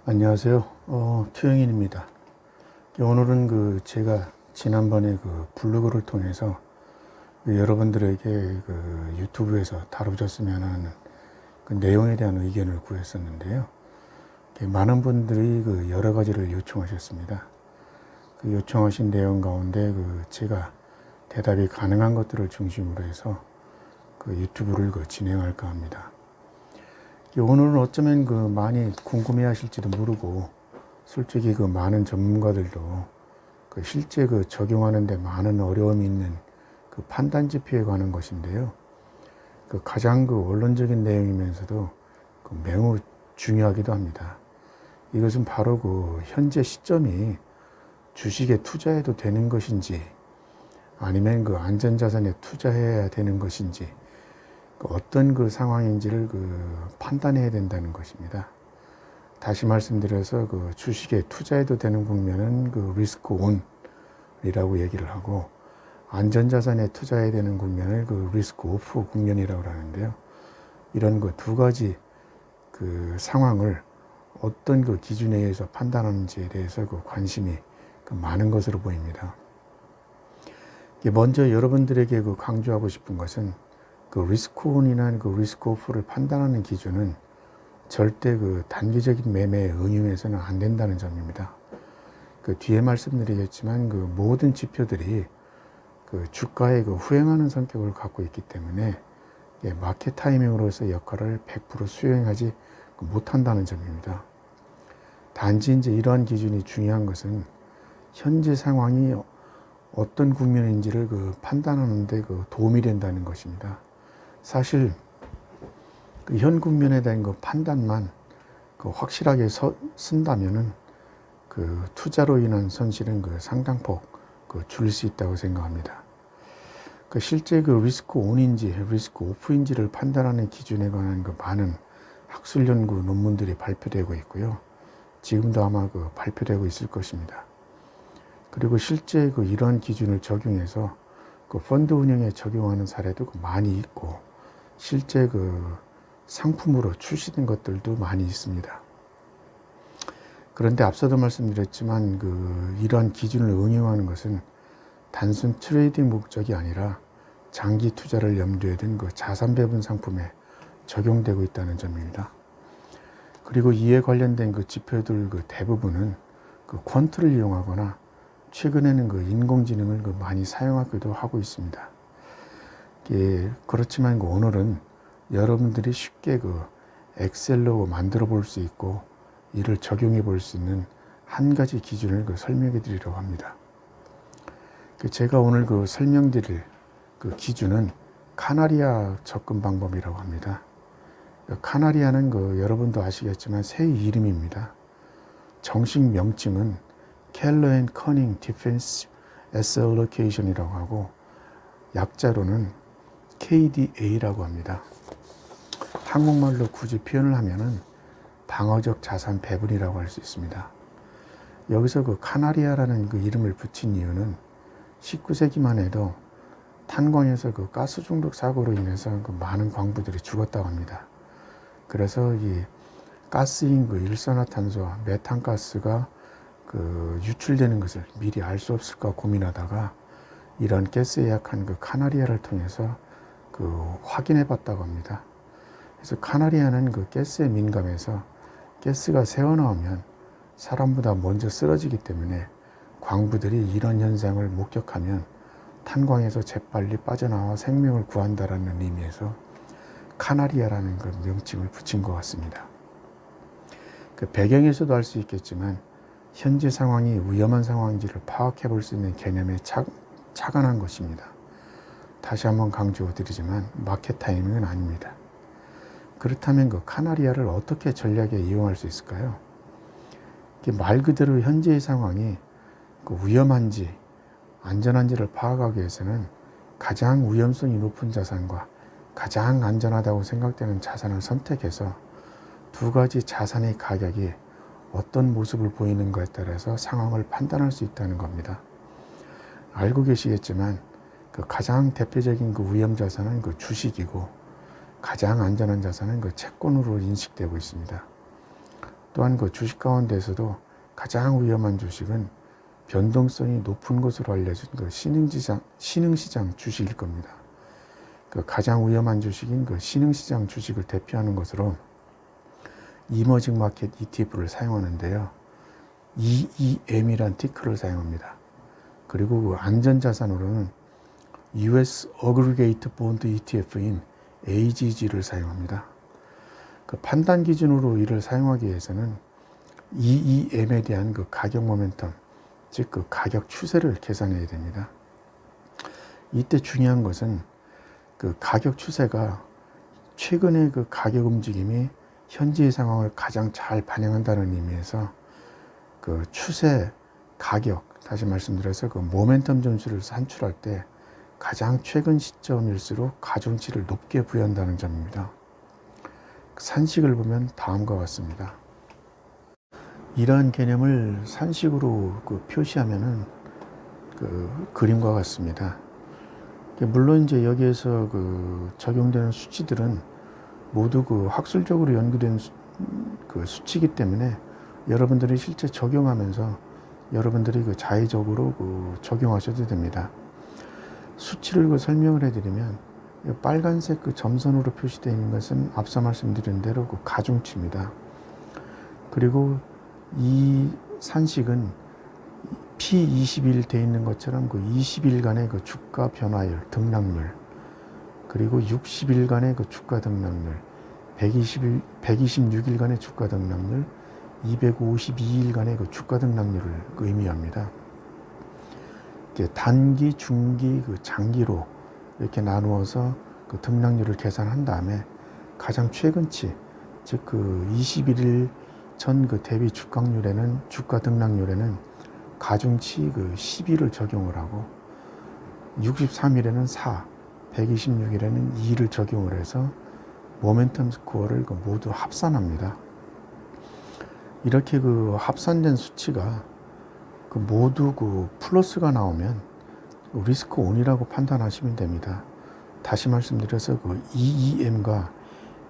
안녕하세요. 투영인입니다. 오늘은 제가 지난번에 블로그를 통해서 여러분들에게 유튜브에서 다뤄줬으면 하는 내용에 대한 의견을 구했었는데요. 많은 분들이 여러 가지를 요청하셨습니다. 요청하신 내용 가운데 제가 대답이 가능한 것들을 중심으로 해서 유튜브를 진행할까 합니다. 오늘은 어쩌면 많이 궁금해 하실지도 모르고, 솔직히 많은 전문가들도 실제 적용하는데 많은 어려움이 있는 판단 지표에 관한 것인데요. 가장 원론적인 내용이면서도 매우 중요하기도 합니다. 이것은 바로 현재 시점이 주식에 투자해도 되는 것인지, 아니면 안전자산에 투자해야 되는 것인지, 어떤 상황인지를 판단해야 된다는 것입니다. 다시 말씀드려서 주식에 투자해도 되는 국면은 리스크 온이라고 얘기를 하고, 안전자산에 투자해야 되는 국면을 리스크 오프 국면이라고 하는데요. 이런 두 가지 상황을 어떤 기준에 의해서 판단하는지에 대해서 관심이 많은 것으로 보입니다. 먼저 여러분들에게 강조하고 싶은 것은 리스크 온이나 리스크 오프를 판단하는 기준은 절대 단기적인 매매에 응용해서는 안 된다는 점입니다. 뒤에 말씀드리겠지만 모든 지표들이 주가에 후행하는 성격을 갖고 있기 때문에 마켓 타이밍으로서 역할을 100% 수행하지 못한다는 점입니다. 단지 이제 이러한 기준이 중요한 것은 현재 상황이 어떤 국면인지를 판단하는 데 도움이 된다는 것입니다. 사실 현 국면에 대한 판단만 확실하게 쓴다면은 투자로 인한 손실은 상당폭 줄일 수 있다고 생각합니다. 실제 리스크 온인지 리스크 오프인지를 판단하는 기준에 관한 많은 학술 연구 논문들이 발표되고 있고요. 지금도 아마 발표되고 있을 것입니다. 그리고 실제 이러한 기준을 적용해서 펀드 운영에 적용하는 사례도 많이 있고, 실제 상품으로 출시된 것들도 많이 있습니다. 그런데 앞서도 말씀드렸지만 이러한 기준을 응용하는 것은 단순 트레이딩 목적이 아니라 장기 투자를 염두에 둔 자산 배분 상품에 적용되고 있다는 점입니다. 그리고 이에 관련된 지표들 대부분은 퀀트를 이용하거나 최근에는 인공지능을 많이 사용하기도 하고 있습니다. 그렇지만 오늘은 여러분들이 쉽게 엑셀로 만들어 볼 수 있고 이를 적용해 볼 수 있는 한 가지 기준을 설명해 드리려고 합니다. 제가 오늘 설명드릴 기준은 카나리아 접근 방법이라고 합니다. 카나리아는 여러분도 아시겠지만 새의 이름입니다. 정식 명칭은 켈러 앤 커닝 디펜시브 애셋 알로케이션이라고 하고, 약자로는 KDA라고 합니다. 한국말로 굳이 표현을 하면은 방어적 자산 배분이라고 할 수 있습니다. 여기서 카나리아라는 이름을 붙인 이유는 19세기만 해도 탄광에서 가스 중독 사고로 인해서 많은 광부들이 죽었다고 합니다. 그래서 이 가스인 일산화탄소와 메탄가스가 유출되는 것을 미리 알 수 없을까 고민하다가 이런 가스에 약한 카나리아를 통해서 확인해 봤다고 합니다. 그래서 카나리아는 가스에 민감해서 가스가 새어나오면 사람보다 먼저 쓰러지기 때문에 광부들이 이런 현상을 목격하면 탄광에서 재빨리 빠져나와 생명을 구한다라는 의미에서 카나리아라는 명칭을 붙인 것 같습니다. 배경에서도 알 수 있겠지만 현재 상황이 위험한 상황인지를 파악해 볼 수 있는 개념에 착안한 것입니다. 다시 한번 강조드리지만 마켓 타이밍은 아닙니다. 그렇다면 카나리아를 어떻게 전략에 이용할 수 있을까요? 말 그대로 현재의 상황이 위험한지 안전한지를 파악하기 위해서는 가장 위험성이 높은 자산과 가장 안전하다고 생각되는 자산을 선택해서 두 가지 자산의 가격이 어떤 모습을 보이는가에 따라서 상황을 판단할 수 있다는 겁니다. 알고 계시겠지만 가장 대표적인 위험 자산은 주식이고, 가장 안전한 자산은 채권으로 인식되고 있습니다. 또한 그 주식 가운데서도 가장 위험한 주식은 변동성이 높은 것으로 알려진 그 신흥시장 주식일 겁니다. 그 가장 위험한 주식인 그 신흥시장 주식을 대표하는 것으로 이머징 마켓 ETF를 사용하는데요. EEM이란 티커를 사용합니다. 그리고 그 안전자산으로는 US Aggregate Bond ETF인 AGG를 사용합니다. 그 판단 기준으로 이를 사용하기 위해서는 EEM에 대한 그 가격 모멘텀, 즉 그 가격 추세를 계산해야 됩니다. 이때 중요한 것은 그 가격 추세가 최근의 그 가격 움직임이 현재의 상황을 가장 잘 반영한다는 의미에서 그 추세 가격, 다시 말씀드려서 그 모멘텀 점수를 산출할 때 가장 최근 시점일수록 가중치를 높게 부여한다는 점입니다. 산식을 보면 다음과 같습니다. 이러한 개념을 산식으로 그 표시하면은 그 그림과 같습니다. 물론 이제 여기에서 그 적용되는 수치들은 모두 그 학술적으로 연구된 그 수치이기 때문에 여러분들이 실제 적용하면서 여러분들이 그 자의적으로 그 적용하셔도 됩니다. 수치를 그 설명을 해드리면 빨간색 그 점선으로 표시되어 있는 것은 앞서 말씀드린 대로 그 가중치입니다. 그리고 이 산식은 P20일 되어 있는 것처럼 그 20일간의 그 주가 변화율, 등락률, 그리고 60일간의 그 주가 등락률, 126일간의 주가 등락률, 252일간의 그 주가 등락률을 의미합니다. 단기, 중기, 그 장기로 이렇게 나누어서 그 등락률을 계산한 다음에 가장 최근치, 즉 그 21일 전 그 대비 주가 등락률에는 가중치 그 12를 적용을 하고 63일에는 4, 126일에는 2를 적용을 해서 모멘텀 스코어를 그 모두 합산합니다. 이렇게 그 합산된 수치가 그 모두 그 플러스가 나오면 리스크 온이라고 판단하시면 됩니다. 다시 말씀드려서 그 EEM과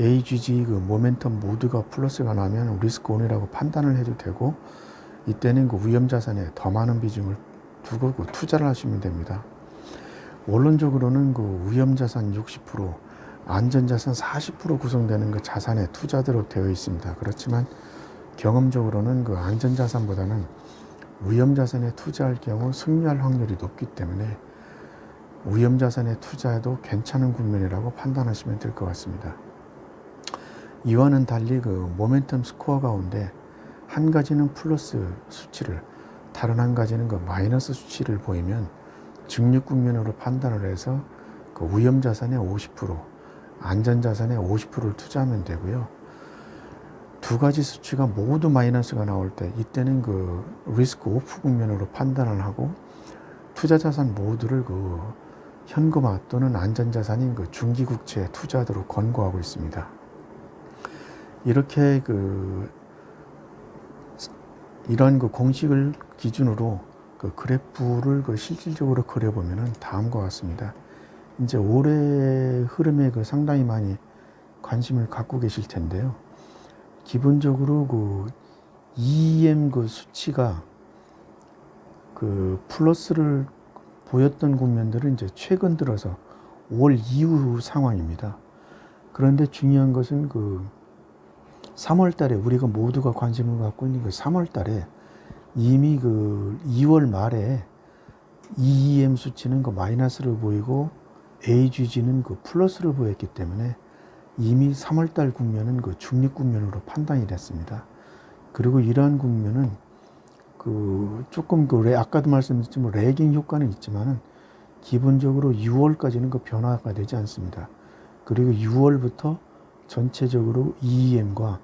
AGG 그 모멘텀 모두가 플러스가 나면 리스크 온이라고 판단을 해도 되고, 이때는 그 위험 자산에 더 많은 비중을 두고 그 투자를 하시면 됩니다. 원론적으로는 그 위험 자산 60%, 안전 자산 40% 구성되는 그 자산에 투자대로 되어 있습니다. 그렇지만 경험적으로는 그 안전 자산보다는 위험 자산에 투자할 경우 승리할 확률이 높기 때문에 위험 자산에 투자해도 괜찮은 국면이라고 판단하시면 될 것 같습니다. 이와는 달리 그 모멘텀 스코어 가운데 한 가지는 플러스 수치를, 다른 한 가지는 그 마이너스 수치를 보이면 증류 국면으로 판단을 해서 그 위험 자산의 50%, 안전 자산의 50%를 투자하면 되고요. 두 가지 수치가 모두 마이너스가 나올 때 이때는 그 리스크 오프 국면으로 판단을 하고 투자 자산 모두를 그 현금화 또는 안전 자산인 그 중기 국채에 투자하도록 권고하고 있습니다. 이렇게 이런 그 공식을 기준으로 그 그래프를 그 실질적으로 그려보면은 다음과 같습니다. 이제 올해 흐름에 그 상당히 많이 관심을 갖고 계실 텐데요. 기본적으로 그 EM 그 수치가 그 플러스를 보였던 국면들은 이제 최근 들어서 5월 이후 상황입니다. 그런데 중요한 것은 그 3월 달에 우리가 모두가 관심을 갖고 있는 그 3월 달에 이미 그 2월 말에 EEM 수치는 그 마이너스를 보이고 AGG는 그 플러스를 보였기 때문에 이미 3월 달 국면은 그 중립 국면으로 판단이 됐습니다. 그리고 이러한 국면은 그 조금 그 아까도 말씀드렸지만 레깅 효과는 있지만은 기본적으로 6월까지는 그 변화가 되지 않습니다. 그리고 6월부터 전체적으로 EEM과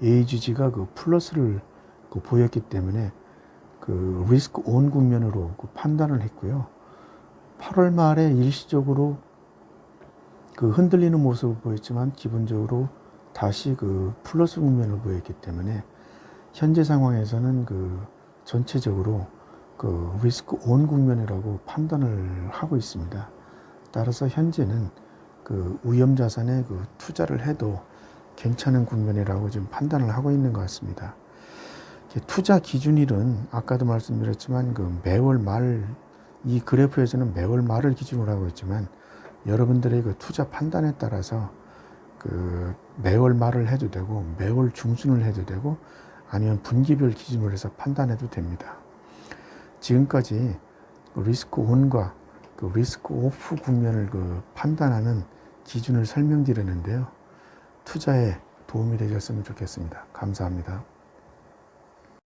AGG가 그 플러스를 그 보였기 때문에 그 리스크 온 국면으로 그 판단을 했고요. 8월 말에 일시적으로 그 흔들리는 모습을 보였지만 기본적으로 다시 그 플러스 국면을 보였기 때문에 현재 상황에서는 그 전체적으로 그 리스크 온 국면이라고 판단을 하고 있습니다. 따라서 현재는 그 위험 자산에 그 투자를 해도 괜찮은 국면이라고 지금 판단을 하고 있는 것 같습니다. 투자 기준일은 아까도 말씀드렸지만 그 매월 말, 이 그래프에서는 매월 말을 기준으로 하고 있지만 여러분들의 그 투자 판단에 따라서 그 매월 말을 해도 되고 매월 중순을 해도 되고 아니면 분기별 기준으로 해서 판단해도 됩니다. 지금까지 리스크 온과 그 리스크 오프 국면을 그 판단하는 기준을 설명드렸는데요. 투자에 도움이 되셨으면 좋겠습니다. 감사합니다.